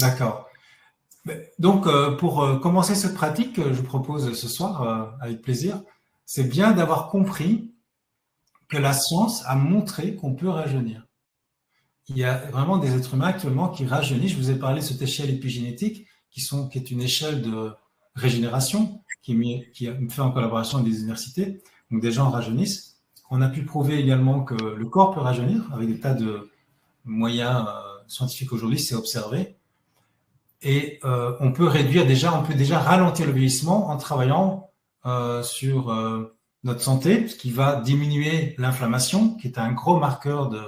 D'accord. Donc, pour commencer cette pratique, je vous propose ce soir, avec plaisir, c'est bien d'avoir compris que la science a montré qu'on peut rajeunir. Il y a vraiment des êtres humains actuellement qui rajeunissent. Je vous ai parlé de cette échelle épigénétique qui est une échelle de régénération qui est fait en collaboration avec des universités. Donc des gens rajeunissent. On a pu prouver également que le corps peut rajeunir avec des tas de moyens scientifiques aujourd'hui, c'est observé. Et on peut déjà ralentir le vieillissement en travaillant sur notre santé, ce qui va diminuer l'inflammation, qui est un gros marqueur de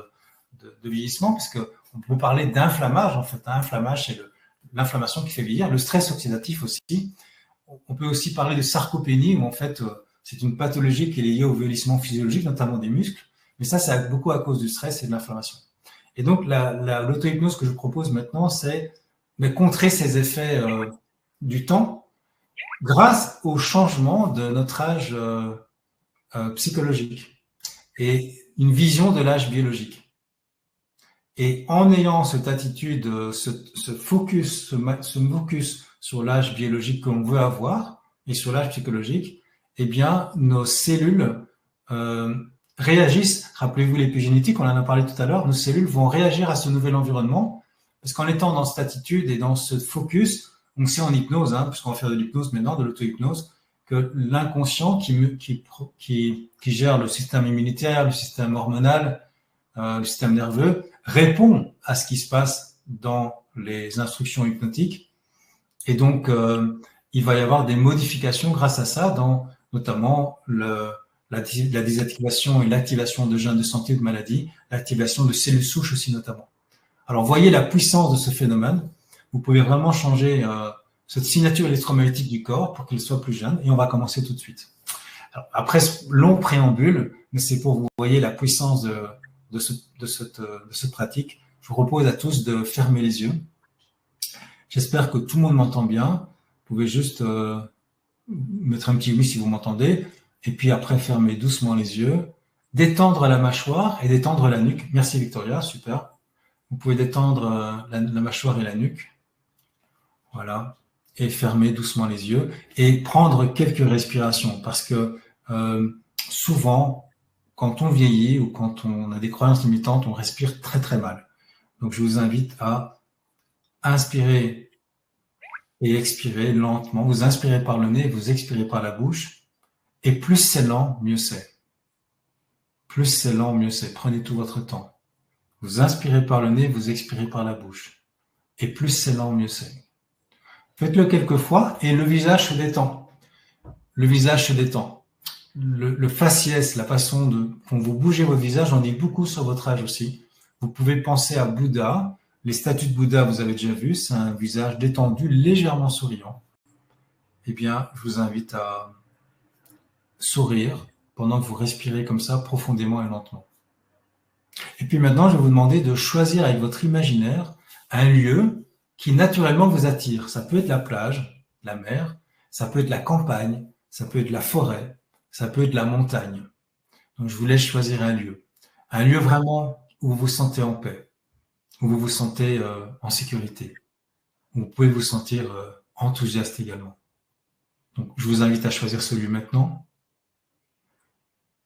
vieillissement, puisque on peut parler d'inflammage. En fait, inflammage, c'est l'inflammation qui fait vieillir. Le stress oxydatif aussi. On peut aussi parler de sarcopénie, où en fait, c'est une pathologie qui est liée au vieillissement physiologique, notamment des muscles. Mais ça, c'est beaucoup à cause du stress et de l'inflammation. Et donc, l'auto-hypnose que je propose maintenant, c'est de contrer ces effets du temps grâce au changement de notre âge psychologique et une vision de l'âge biologique. Et en ayant cette attitude, ce focus sur l'âge biologique qu'on veut avoir et sur l'âge psychologique, eh bien, nos cellules réagissent. Rappelez-vous l'épigénétique, on en a parlé tout à l'heure. Nos cellules vont réagir à ce nouvel environnement parce qu'en étant dans cette attitude et dans ce focus, on sait en hypnose, puisqu'on va faire de l'hypnose maintenant, de l'auto-hypnose, que l'inconscient qui gère le système immunitaire, le système hormonal, le système nerveux, répond à ce qui se passe dans les instructions hypnotiques. Et donc, il va y avoir des modifications grâce à ça, dans notamment la désactivation et l'activation de gènes de santé ou de maladie, l'activation de cellules souches aussi notamment. Alors, voyez la puissance de ce phénomène. Vous pouvez vraiment changer cette signature électromagnétique du corps pour qu'il soit plus jeune. Et on va commencer tout de suite. Alors, après ce long préambule, mais c'est pour vous voyez la puissance de cette pratique. Je vous propose à tous de fermer les yeux. J'espère que tout le monde m'entend bien. Vous pouvez juste mettre un petit oui si vous m'entendez. Et puis après, fermer doucement les yeux. Détendre la mâchoire et détendre la nuque. Merci Victoria, super. Vous pouvez détendre la mâchoire et la nuque. Voilà. Et fermer doucement les yeux. Et prendre quelques respirations. Parce que souvent, quand on vieillit ou quand on a des croyances limitantes, on respire très très mal. Donc je vous invite à inspirer et expirer lentement. Vous inspirez par le nez, vous expirez par la bouche. Et plus c'est lent, mieux c'est. Plus c'est lent, mieux c'est. Prenez tout votre temps. Vous inspirez par le nez, vous expirez par la bouche. Et plus c'est lent, mieux c'est. Faites-le quelques fois et le visage se détend. Le visage se détend. Le faciès, la façon dont vous bougez votre visage, en dit beaucoup sur votre âge aussi. Vous pouvez penser à Bouddha. Les statues de Bouddha, vous avez déjà vu, c'est un visage détendu, légèrement souriant. Eh bien, je vous invite à sourire pendant que vous respirez comme ça, profondément et lentement. Et puis maintenant, je vais vous demander de choisir avec votre imaginaire un lieu qui naturellement vous attire. Ça peut être la plage, la mer, ça peut être la campagne, ça peut être la forêt, ça peut être la montagne. Donc, je vous laisse choisir un lieu. Un lieu vraiment où vous vous sentez en paix, où vous vous sentez en sécurité, où vous pouvez vous sentir enthousiaste également. Donc, je vous invite à choisir ce lieu maintenant.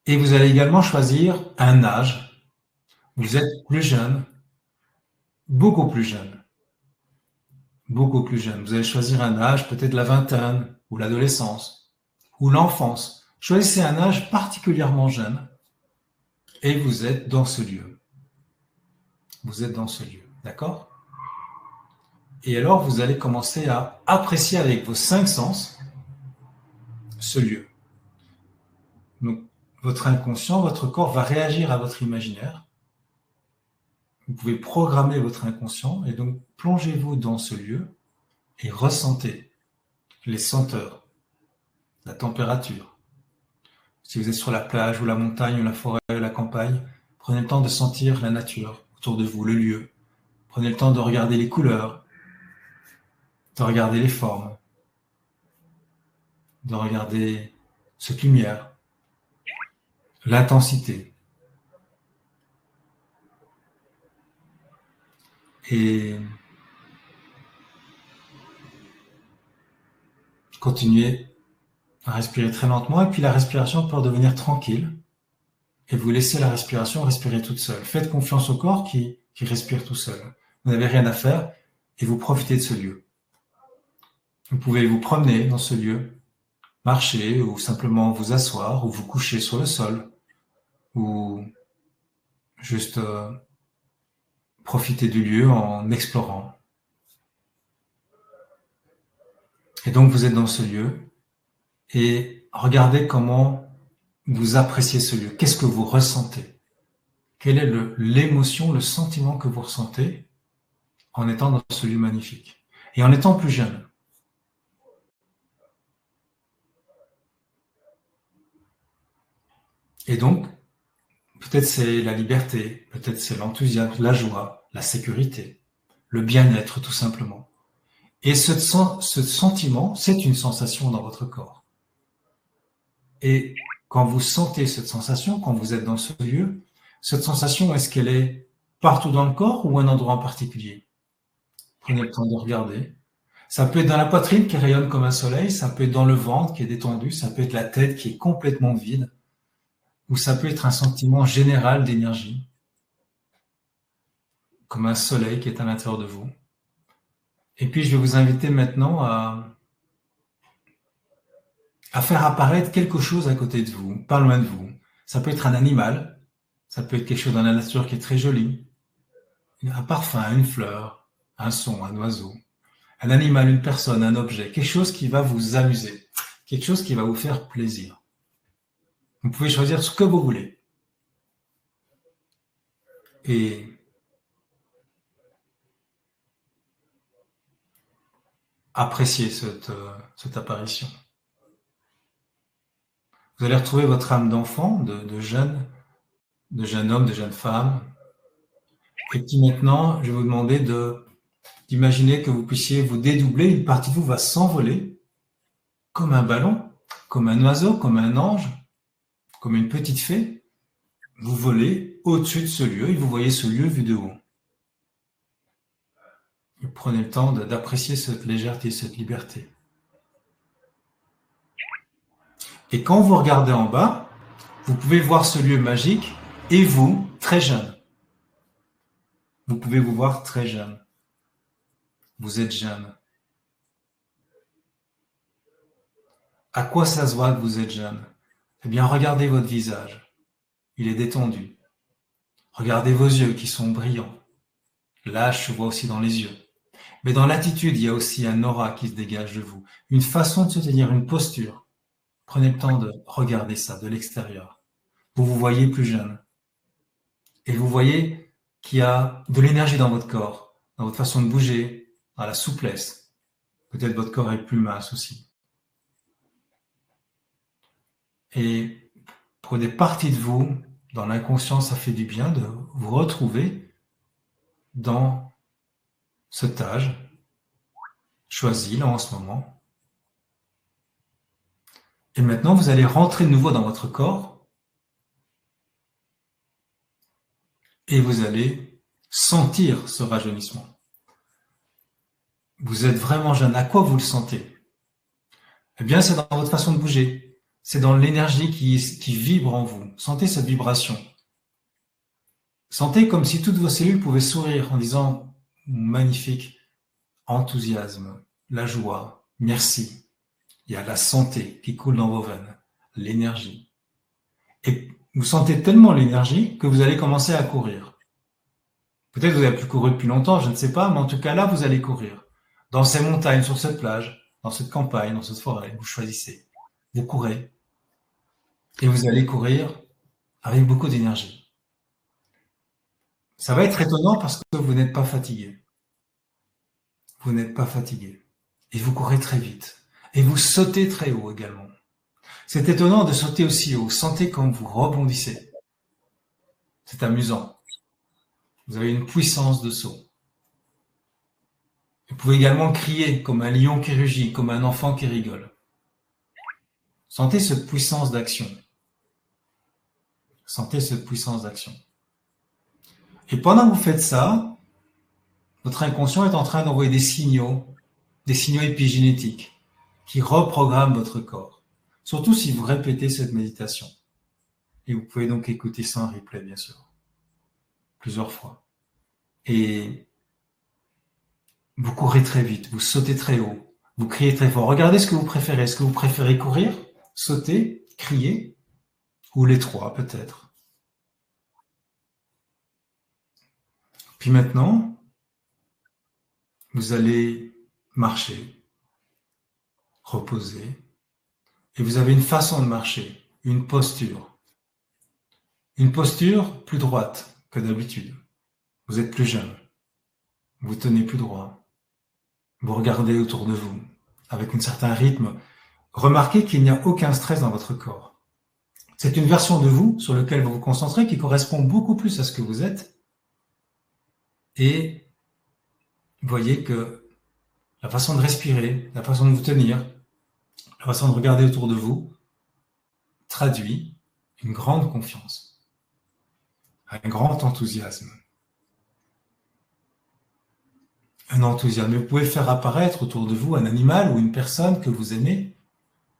Et vous allez également choisir un âge. Vous êtes plus jeune, beaucoup plus jeune, beaucoup plus jeune. Vous allez choisir un âge, peut-être la vingtaine, ou l'adolescence, ou l'enfance. Choisissez un âge particulièrement jeune et vous êtes dans ce lieu. Vous êtes dans ce lieu, d'accord ? Et alors, vous allez commencer à apprécier avec vos 5 sens ce lieu. Donc, votre inconscient, votre corps va réagir à votre imaginaire. Vous pouvez programmer votre inconscient et donc plongez-vous dans ce lieu et ressentez les senteurs, la température. Si vous êtes sur la plage ou la montagne ou la forêt ou la campagne, prenez le temps de sentir la nature autour de vous, le lieu. Prenez le temps de regarder les couleurs, de regarder les formes, de regarder cette lumière, l'intensité. Et Continuez à respirer très lentement et puis la respiration peut devenir tranquille et vous laissez la respiration respirer toute seule. Faites confiance au corps qui respire tout seul. Vous n'avez rien à faire et vous profitez de ce lieu. Vous pouvez vous promener dans ce lieu, marcher ou simplement vous asseoir ou vous coucher sur le sol ou juste profiter du lieu en explorant. Et donc vous êtes dans ce lieu et regardez comment vous appréciez ce lieu. Qu'est-ce que vous ressentez? Quelle est l'émotion, le sentiment que vous ressentez en étant dans ce lieu magnifique et en étant plus jeune? Et donc, peut-être c'est la liberté, peut-être c'est l'enthousiasme, la joie, la sécurité, le bien-être tout simplement. Et ce sentiment, c'est une sensation dans votre corps. Et quand vous sentez cette sensation, quand vous êtes dans ce lieu, cette sensation, est-ce qu'elle est partout dans le corps ou un endroit en particulier? Prenez le temps de regarder. Ça peut être dans la poitrine qui rayonne comme un soleil, ça peut être dans le ventre qui est détendu, ça peut être la tête qui est complètement vide, ou ça peut être un sentiment général d'énergie, comme un soleil qui est à l'intérieur de vous. Et puis je vais vous inviter maintenant à faire apparaître quelque chose à côté de vous, pas loin de vous. Ça peut être un animal, ça peut être quelque chose dans la nature qui est très joli, un parfum, une fleur, un son, un oiseau, un animal, une personne, un objet, quelque chose qui va vous amuser, quelque chose qui va vous faire plaisir. Vous pouvez choisir ce que vous voulez. Et appréciez cette apparition. Vous allez retrouver votre âme d'enfant, de jeune homme, de jeune femme. Et puis maintenant, je vais vous demander d'imaginer que vous puissiez vous dédoubler, une partie de vous va s'envoler comme un ballon, comme un oiseau, comme un ange, comme une petite fée. Vous volez au-dessus de ce lieu et vous voyez ce lieu vu de haut. Et prenez le temps d'apprécier cette légèreté, cette liberté. Et quand vous regardez en bas, vous pouvez voir ce lieu magique et vous, très jeune. Vous pouvez vous voir très jeune. Vous êtes jeune. À quoi ça se voit que vous êtes jeune? Eh bien, regardez votre visage. Il est détendu. Regardez vos yeux qui sont brillants. L'âge se voit aussi dans les yeux. Mais dans l'attitude, il y a aussi un aura qui se dégage de vous. Une façon de se tenir, une posture. Prenez le temps de regarder ça de l'extérieur. Vous vous voyez plus jeune. Et vous voyez qu'il y a de l'énergie dans votre corps, dans votre façon de bouger, dans la souplesse. Peut-être votre corps est plus mince aussi. Et pour des parties de vous, dans l'inconscient, ça fait du bien de vous retrouver dans cet âge choisi là en ce moment. Et maintenant, vous allez rentrer de nouveau dans votre corps et vous allez sentir ce rajeunissement. Vous êtes vraiment jeune. À quoi vous le sentez? Eh bien, c'est dans votre façon de bouger. C'est dans l'énergie qui vibre en vous. Sentez cette vibration. Sentez comme si toutes vos cellules pouvaient sourire en disant « magnifique, enthousiasme, la joie, merci ». Il y a la santé qui coule dans vos veines, l'énergie. Et vous sentez tellement l'énergie que vous allez commencer à courir. Peut-être que vous n'avez plus couru depuis longtemps, je ne sais pas, mais en tout cas là, vous allez courir. Dans ces montagnes, sur cette plage, dans cette campagne, dans cette forêt, vous choisissez. Vous courez. Et vous allez courir avec beaucoup d'énergie. Ça va être étonnant parce que vous n'êtes pas fatigué. Vous n'êtes pas fatigué. Et vous courez très vite. Et vous sautez très haut également. C'est étonnant de sauter aussi haut. Sentez comme vous rebondissez. C'est amusant. Vous avez une puissance de saut. Vous pouvez également crier comme un lion qui rugit, comme un enfant qui rigole. Sentez cette puissance d'action. Sentez cette puissance d'action. Et pendant que vous faites ça, votre inconscient est en train d'envoyer des signaux épigénétiques. qui reprogramme votre corps. Surtout si vous répétez cette méditation. Et vous pouvez donc écouter ça en replay, bien sûr, plusieurs fois. Et vous courez très vite, vous sautez très haut, vous criez très fort. Regardez ce que vous préférez. Est-ce que vous préférez courir, sauter, crier, ou les trois peut-être? Puis maintenant, vous allez marcher, reposer, et vous avez une façon de marcher, une posture. Une posture plus droite que d'habitude. Vous êtes plus jeune. Vous tenez plus droit. Vous regardez autour de vous avec un certain rythme. Remarquez qu'il n'y a aucun stress dans votre corps. C'est une version de vous sur laquelle vous vous concentrez qui correspond beaucoup plus à ce que vous êtes. Et voyez que la façon de respirer, la façon de vous tenir, la façon de regarder autour de vous traduit une grande confiance. Un grand enthousiasme. Un enthousiasme. Vous pouvez faire apparaître autour de vous un animal ou une personne que vous aimez,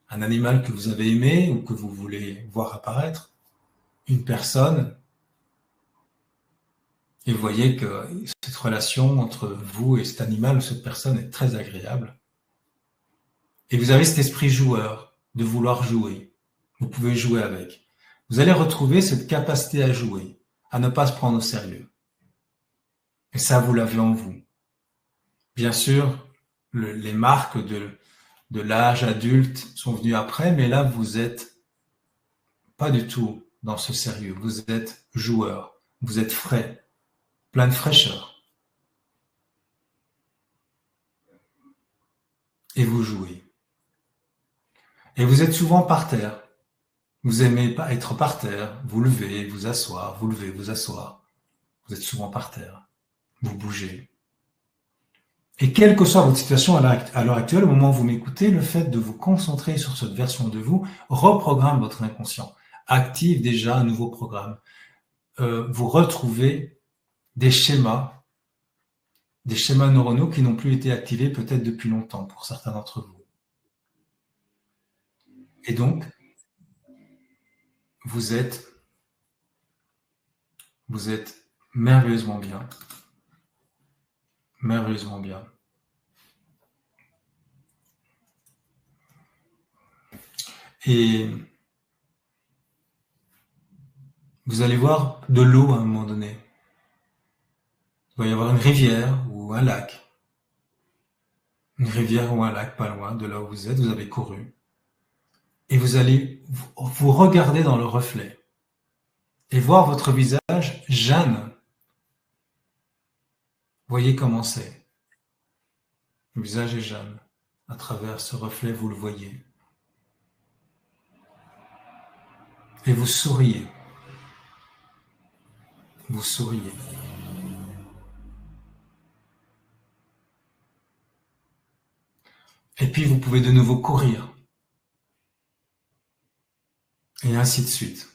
un animal que vous avez aimé ou que vous voulez voir apparaître, une personne, et vous voyez que cette relation entre vous et cet animal ou cette personne est très agréable. Et vous avez cet esprit joueur, de vouloir jouer. Vous pouvez jouer avec. Vous allez retrouver cette capacité à jouer, à ne pas se prendre au sérieux. Et ça, vous l'avez en vous. Bien sûr, les marques de l'âge adulte sont venues après, mais là, vous êtes pas du tout dans ce sérieux. Vous êtes joueur, vous êtes frais, plein de fraîcheur. Et vous jouez. Et vous êtes souvent par terre. Vous aimez pas être par terre, vous levez, vous asseoir, vous levez, vous asseoir. Vous êtes souvent par terre. Vous bougez. Et quelle que soit votre situation à l'heure actuelle, au moment où vous m'écoutez, le fait de vous concentrer sur cette version de vous reprogramme votre inconscient, active déjà un nouveau programme. Vous retrouvez des schémas neuronaux qui n'ont plus été activés peut-être depuis longtemps pour certains d'entre vous. Et donc, vous êtes merveilleusement bien. Merveilleusement bien. Et vous allez voir de l'eau à un moment donné. Il va y avoir une rivière ou un lac. Une rivière ou un lac pas loin de là où vous êtes, vous avez couru. Et vous allez vous regarder dans le reflet et voir votre visage jeune. Voyez comment c'est. Le visage est jeune. À travers ce reflet, vous le voyez. Et vous souriez. Vous souriez. Et puis vous pouvez de nouveau courir. Et ainsi de suite.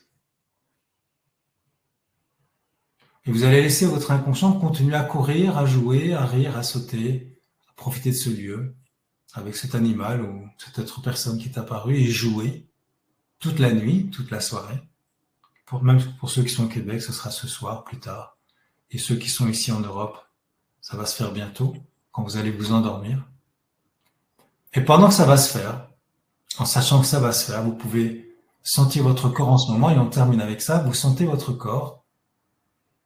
Et vous allez laisser votre inconscient continuer à courir, à jouer, à rire, à sauter, à profiter de ce lieu, avec cet animal ou cette autre personne qui est apparue, et jouer toute la nuit, toute la soirée. Même pour ceux qui sont au Québec, ce sera ce soir, plus tard. Et ceux qui sont ici en Europe, ça va se faire bientôt, quand vous allez vous endormir. Et pendant que ça va se faire, en sachant que ça va se faire, vous pouvez sentir votre corps en ce moment, et on termine avec ça, vous sentez votre corps,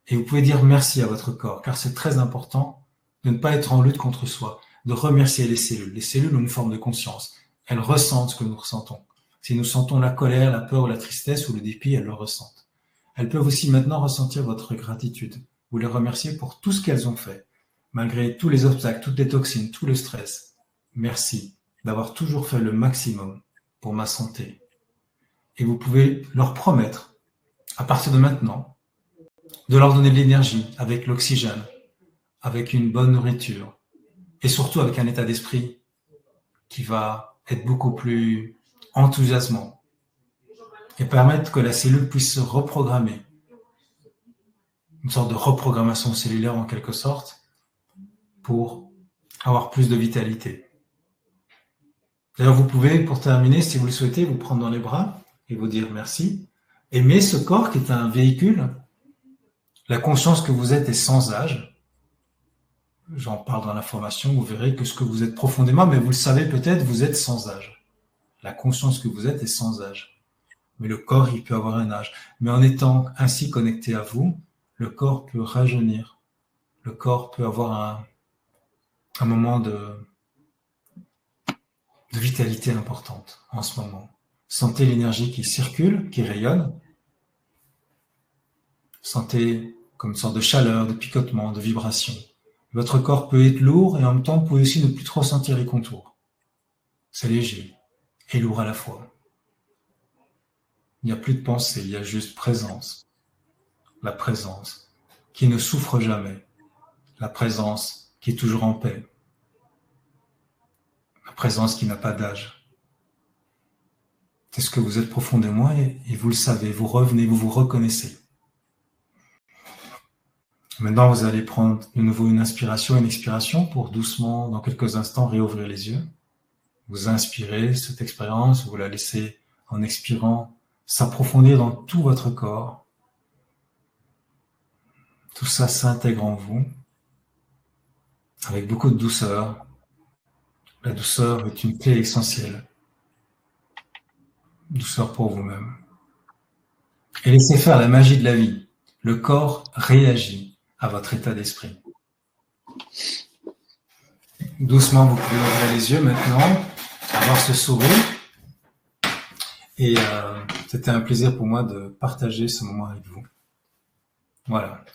et vous pouvez dire merci à votre corps, car c'est très important de ne pas être en lutte contre soi, de remercier les cellules. Les cellules ont une forme de conscience, elles ressentent ce que nous ressentons. Si nous sentons la colère, la peur ou la tristesse ou le dépit, elles le ressentent. Elles peuvent aussi maintenant ressentir votre gratitude. Vous les remerciez pour tout ce qu'elles ont fait, malgré tous les obstacles, toutes les toxines, tout le stress. Merci d'avoir toujours fait le maximum pour ma santé. Et vous pouvez leur promettre, à partir de maintenant, de leur donner de l'énergie avec l'oxygène, avec une bonne nourriture, et surtout avec un état d'esprit qui va être beaucoup plus enthousiasmant et permettre que la cellule puisse se reprogrammer. Une sorte de reprogrammation cellulaire en quelque sorte pour avoir plus de vitalité. D'ailleurs, vous pouvez, pour terminer, si vous le souhaitez, vous prendre dans les bras et vous dire merci. Aimez ce corps qui est un véhicule. La conscience que vous êtes est sans âge. J'en parle dans la formation, vous verrez que ce que vous êtes profondément, mais vous le savez peut-être, vous êtes sans âge. La conscience que vous êtes est sans âge. Mais le corps, il peut avoir un âge. Mais en étant ainsi connecté à vous, le corps peut rajeunir. Le corps peut avoir un moment de vitalité importante en ce moment. Sentez l'énergie qui circule, qui rayonne. Sentez comme une sorte de chaleur, de picotement, de vibration. Votre corps peut être lourd et en même temps, vous pouvez aussi ne plus trop sentir les contours. C'est léger et lourd à la fois. Il n'y a plus de pensée, il y a juste présence. La présence qui ne souffre jamais. La présence qui est toujours en paix. La présence qui n'a pas d'âge. C'est ce que vous êtes profondément et vous le savez, vous revenez, vous vous reconnaissez. Maintenant, vous allez prendre de nouveau une inspiration et une expiration pour doucement, dans quelques instants, réouvrir les yeux. Vous inspirez cette expérience, vous la laissez en expirant s'approfondir dans tout votre corps. Tout ça s'intègre en vous avec beaucoup de douceur. La douceur est une clé essentielle. Douceur pour vous-même. Et laissez faire la magie de la vie. Le corps réagit à votre état d'esprit. Doucement, vous pouvez ouvrir les yeux maintenant, avoir ce sourire. Et c'était un plaisir pour moi de partager ce moment avec vous. Voilà.